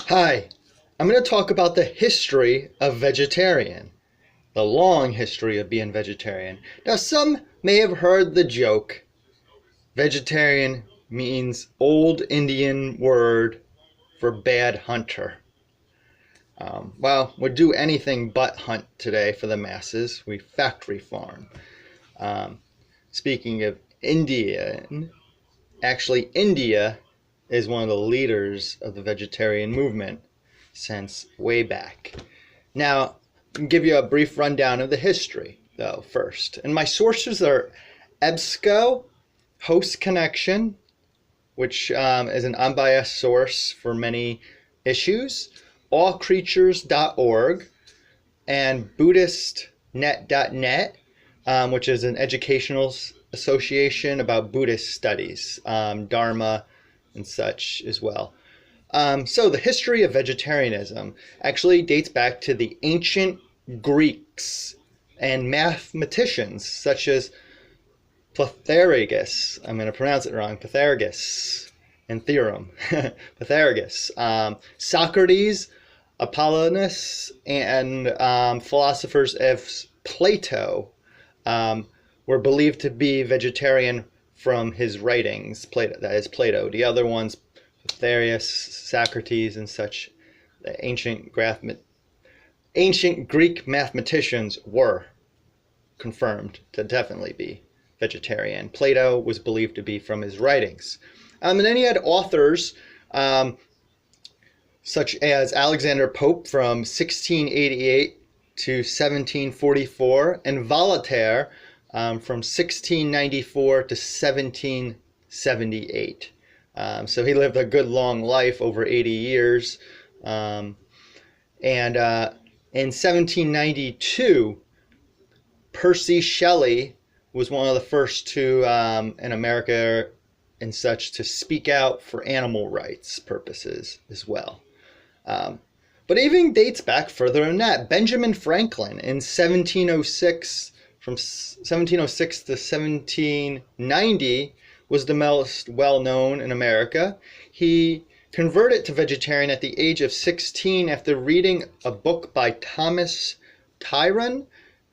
Hi, I'm going to talk about the history of vegetarian, the long history of being vegetarian. Now, some may have heard the joke, vegetarian means old Indian word for bad hunter. Well, we'll do anything but hunt today for the masses. We factory farm. Um, Speaking of Indian, actually India is one of the leaders of the vegetarian movement since way back. Now, I'll give you a brief rundown of the history, though, first. And my sources are EBSCO, Host Connection, which is an unbiased source for many issues, allcreatures.org, and buddhistnet.net, which is an educational association about Buddhist studies, Dharma and such as well. So the history of vegetarianism actually dates back to the ancient Greeks and mathematicians such as Pythagoras. I'm going to pronounce it wrong. Pythagoras and theorem. Pythagoras. Socrates, Apollonius, and philosophers of Plato were believed to be vegetarian from his writings. Plato, that is Plato. The other ones, Pythagoras, Socrates, and such, the ancient Greek mathematicians were confirmed to definitely be vegetarian. Plato was believed to be from his writings. And then he had authors such as Alexander Pope from 1688 to 1744, and Voltaire from 1694 to 1778. So he lived a good long life, over 80 years. And in 1792, Percy Shelley was one of the first to, in America and such, to speak out for animal rights purposes as well. But even dates back further than that. Benjamin Franklin in 1706, from 1706 to 1790, was the most well-known in America. He converted to vegetarian at the age of 16 after reading a book by Thomas Tyrone,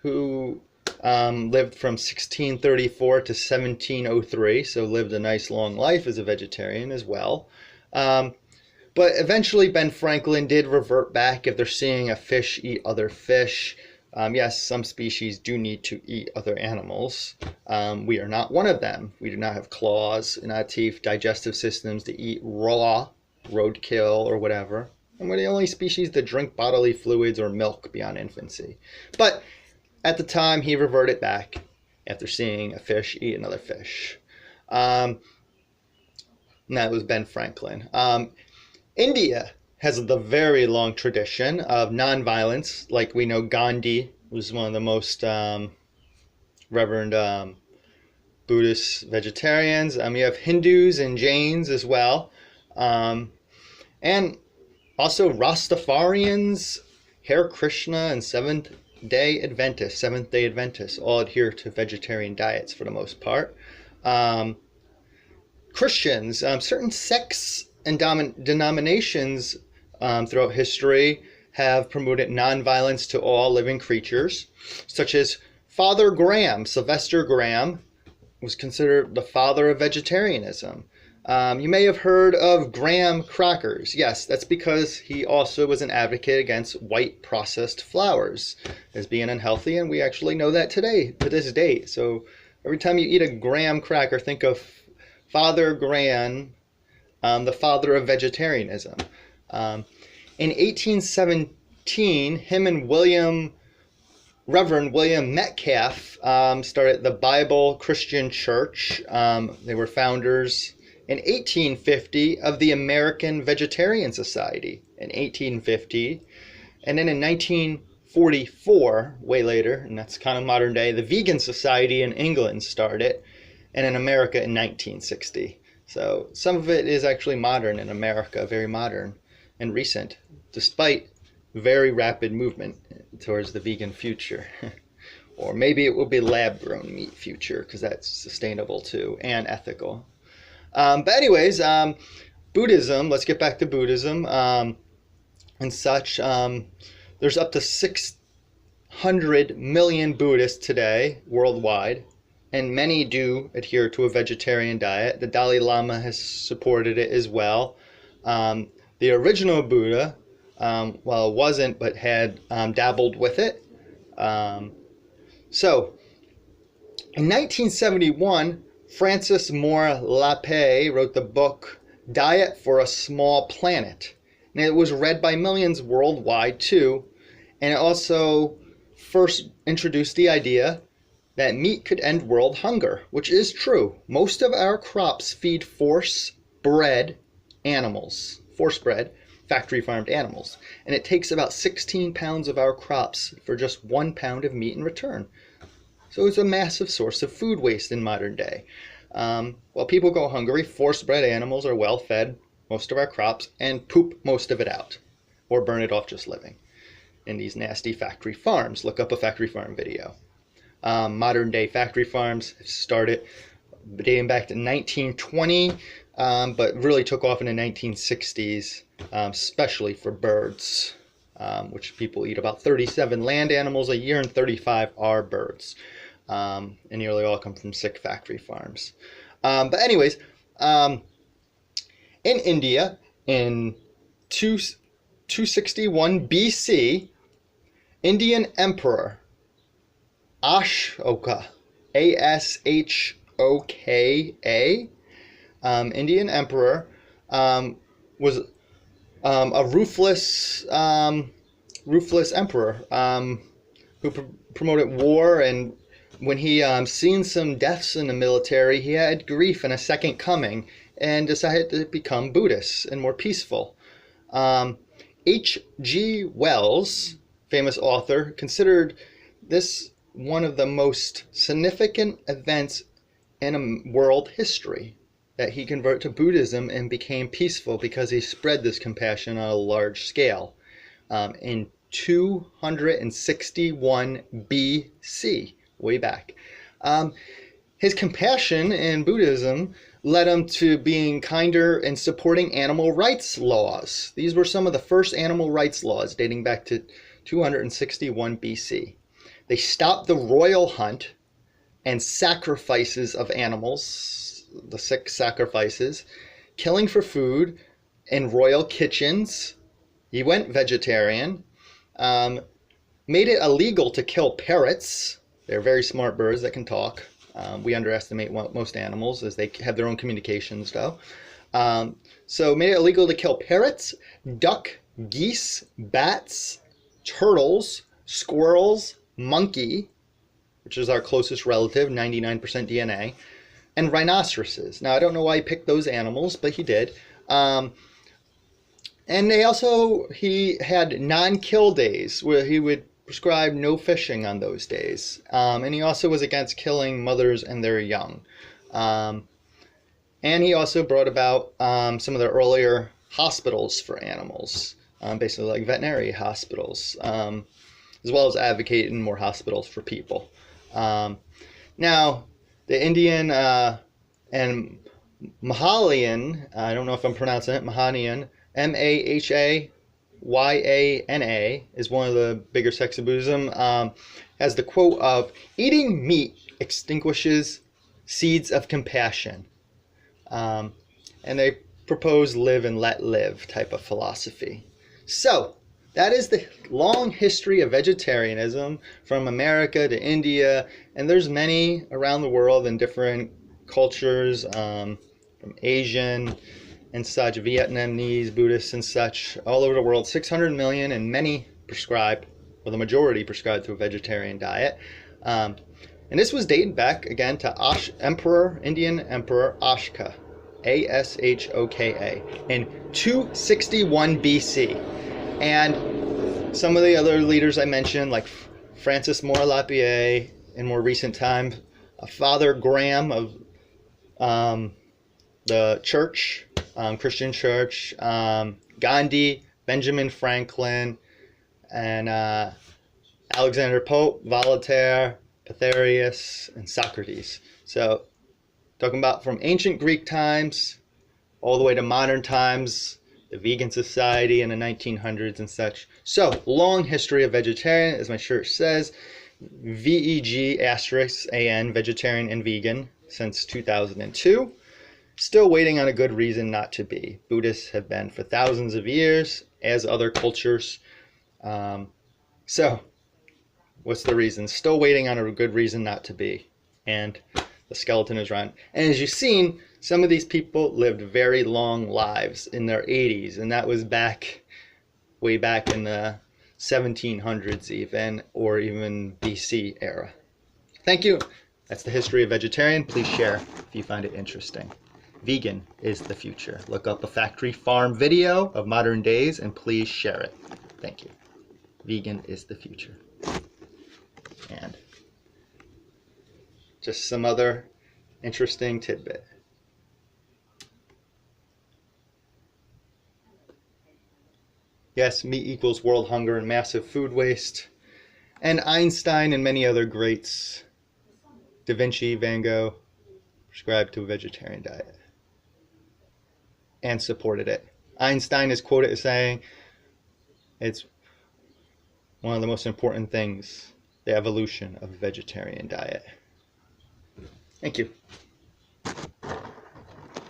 who lived from 1634 to 1703, so lived a nice long life as a vegetarian as well. But eventually Ben Franklin did revert back after seeing a fish eat other fish. Yes, some species do need to eat other animals. We are not one of them. We do not have claws in our teeth, digestive systems to eat raw roadkill or whatever. And we're the only species that drink bodily fluids or milk beyond infancy. But at the time, he reverted back after seeing a fish eat another fish. And that was Ben Franklin. India has the very long tradition of nonviolence. Like we know, Gandhi was one of the most reverend Buddhist vegetarians. You have Hindus and Jains as well. And also Rastafarians, Hare Krishna, and Seventh-day Adventists all adhere to vegetarian diets for the most part. Christians, certain sects and denominations throughout history have promoted nonviolence to all living creatures, such as Father Graham. Sylvester Graham was considered the father of vegetarianism. You may have heard of graham crackers. Yes, that's because he also was an advocate against white processed flours as being unhealthy, and we actually know that today, to this date. So every time you eat a graham cracker, think of Father Graham, the father of vegetarianism. In 1817, him and Reverend William Metcalf started the Bible Christian Church. They were founders in 1850 of the American Vegetarian Society in 1850. And then in 1944, way later, and that's kind of modern day, the Vegan Society in England started, and in America in 1960. So some of it is actually modern in America, very modern and recent, despite very rapid movement towards the vegan future. Or maybe it will be lab-grown meat future, because that's sustainable too and ethical. But anyways, Buddhism, let's get back to Buddhism. and such. There's up to 600 million Buddhists today worldwide, and many do adhere to a vegetarian diet. The Dalai Lama has supported it as well. The original Buddha, well, it wasn't, but had dabbled with it. So, in 1971, Francis Moore Lappe wrote the book Diet for a Small Planet. And it was read by millions worldwide too. And it also first introduced the idea that meat could end world hunger, which is true. Most of our crops feed force-bred animals, factory-farmed animals. And it takes about 16 pounds of our crops for just 1 pound of meat in return. So it's a massive source of food waste in modern day. While people go hungry, force-bred animals are well fed most of our crops and poop most of it out or burn it off just living in these nasty factory farms. Look up a factory farm video. Modern day factory farms started dating back to 1920, but really took off in the 1960s, especially for birds, which people eat about 37 land animals a year and 35 are birds. And nearly all come from sick factory farms. But anyways, in India, in 261 BC, Indian Emperor Ashoka, Ashoka, Indian Emperor, was a ruthless emperor who promoted war, and when he seen some deaths in the military, he had grief and a second coming and decided to become Buddhist and more peaceful. H.G. Wells, famous author, considered this one of the most significant events in world history, that he converted to Buddhism and became peaceful because he spread this compassion on a large scale in 261 BC, way back. His compassion in Buddhism led him to being kinder and supporting animal rights laws. These were some of the first animal rights laws dating back to 261 BC. They stopped the royal hunt and sacrifices of animals, the 6 sacrifices, killing for food in royal kitchens. He went vegetarian, made it illegal to kill parrots. They're very smart birds that can talk. We underestimate most animals as they have their own communications though. So made it illegal to kill parrots, duck, geese, bats, turtles, squirrels, monkey, which is our closest relative, 99% DNA, and rhinoceroses. Now I don't know why he picked those animals, but he did. And he had non-kill days where he would prescribe no fishing on those days. And he also was against killing mothers and their young. And he also brought about some of the earlier hospitals for animals, basically like veterinary hospitals, as well as advocating more hospitals for people. Now, the Indian and Mahayana, I don't know if I'm pronouncing it, Mahayana, Mahayana, is one of the bigger sects of Buddhism, has the quote of, "Eating meat extinguishes seeds of compassion." And they propose live and let live type of philosophy. So, that is the long history of vegetarianism from America to India, and there's many around the world in different cultures, from Asian and such, Vietnamese, Buddhists and such, all over the world, 600 million, and many prescribe, or the majority prescribe to a vegetarian diet. And this was dating back, again, to Indian Emperor Ashoka, Ashoka, in 261 BC. And some of the other leaders I mentioned, like Francis Moore Lappe, in more recent times, Father Graham of the church, Christian church, Gandhi, Benjamin Franklin, and Alexander Pope, Voltaire, Pythagoras, and Socrates. So, talking about from ancient Greek times all the way to modern times, the Vegan Society in the 1900s and such. So, long history of vegetarian, as my shirt says. VEG*AN, vegetarian and vegan, since 2002. Still waiting on a good reason not to be. Buddhists have been for thousands of years, as other cultures. So, what's the reason? Still waiting on a good reason not to be. And the skeleton is round. And as you've seen, some of these people lived very long lives in their 80s, and that was way back in the 1700s even, or even BC era. Thank you. That's the history of vegetarian. Please share if you find it interesting. Vegan is the future. Look up a factory farm video of modern days and please share it. Thank you. Vegan is the future. And just some other interesting tidbit. Yes, meat equals world hunger and massive food waste. And Einstein and many other greats, Da Vinci, Van Gogh, prescribed to a vegetarian diet and supported it. Einstein is quoted as saying, it's one of the most important things, the evolution of a vegetarian diet. Thank you.